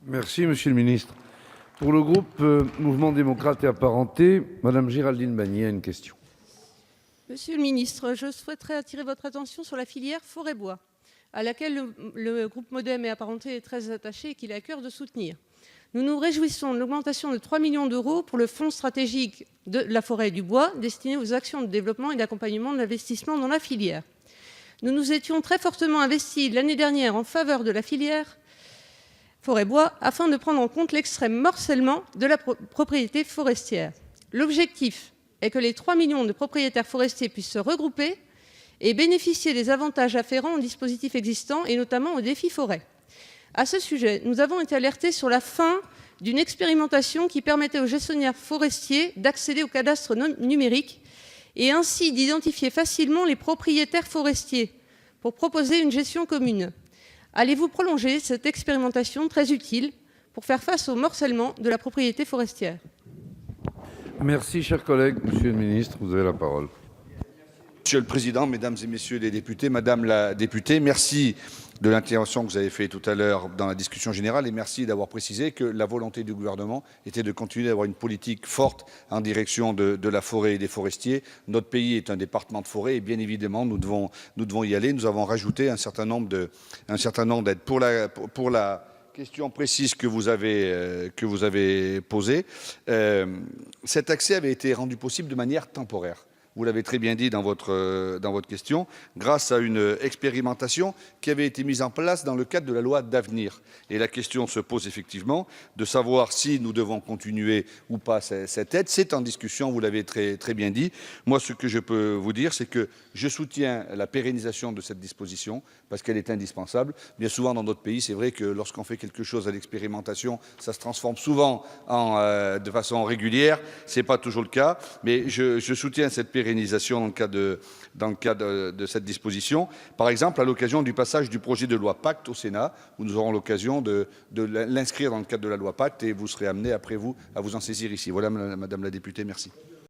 Merci, Monsieur le Ministre. Pour le groupe Mouvement démocrate et apparenté, Madame Géraldine Bannier a une question. Monsieur le ministre, je souhaiterais attirer votre attention sur la filière forêt-bois, à laquelle le groupe Modem et apparenté est très attaché et qu'il a à cœur de soutenir. Nous nous réjouissons de l'augmentation de 3 millions d'euros pour le fonds stratégique de la forêt et du bois, destiné aux actions de développement et d'accompagnement de l'investissement dans la filière. Nous nous étions très fortement investis l'année dernière en faveur de la filière forêt-bois afin de prendre en compte l'extrême morcellement de la propriété forestière. L'objectif est que les 3 millions de propriétaires forestiers puissent se regrouper et bénéficier des avantages afférents aux dispositifs existants et notamment au défi forêt. À ce sujet, nous avons été alertés sur la fin d'une expérimentation qui permettait aux gestionnaires forestiers d'accéder au cadastre numérique et ainsi d'identifier facilement les propriétaires forestiers pour proposer une gestion commune. Allez-vous prolonger cette expérimentation très utile pour faire face au morcellement de la propriété forestière ? Merci, cher collègue. Monsieur le Ministre, vous avez la parole. Monsieur le Président, Mesdames et Messieurs les députés, Madame la députée, merci de l'intervention que vous avez faite tout à l'heure dans la discussion générale et merci d'avoir précisé que la volonté du gouvernement était de continuer d'avoir une politique forte en direction de la forêt et des forestiers. Notre pays est un département de forêt et bien évidemment nous devons y aller. Nous avons rajouté un certain nombre d'aides. Pour la question précise que vous avez posée, cet accès avait été rendu possible de manière temporaire. Vous l'avez très bien dit dans votre question, grâce à une expérimentation qui avait été mise en place dans le cadre de la loi d'avenir. Et la question se pose effectivement de savoir si nous devons continuer ou pas cette aide. C'est en discussion, vous l'avez très bien dit. Moi, ce que je peux vous dire, c'est que je soutiens la pérennisation de cette disposition parce qu'elle est indispensable. Bien souvent, dans notre pays, c'est vrai que lorsqu'on fait quelque chose à l'expérimentation, ça se transforme souvent de façon régulière. Ce n'est pas toujours le cas, mais je soutiens cette pérennisation dans le cadre de cette disposition. Par exemple, à l'occasion du passage du projet de loi Pacte au Sénat, où nous aurons l'occasion de l'inscrire dans le cadre de la loi Pacte et vous serez amené après vous à vous en saisir ici. Voilà, Madame la députée, merci.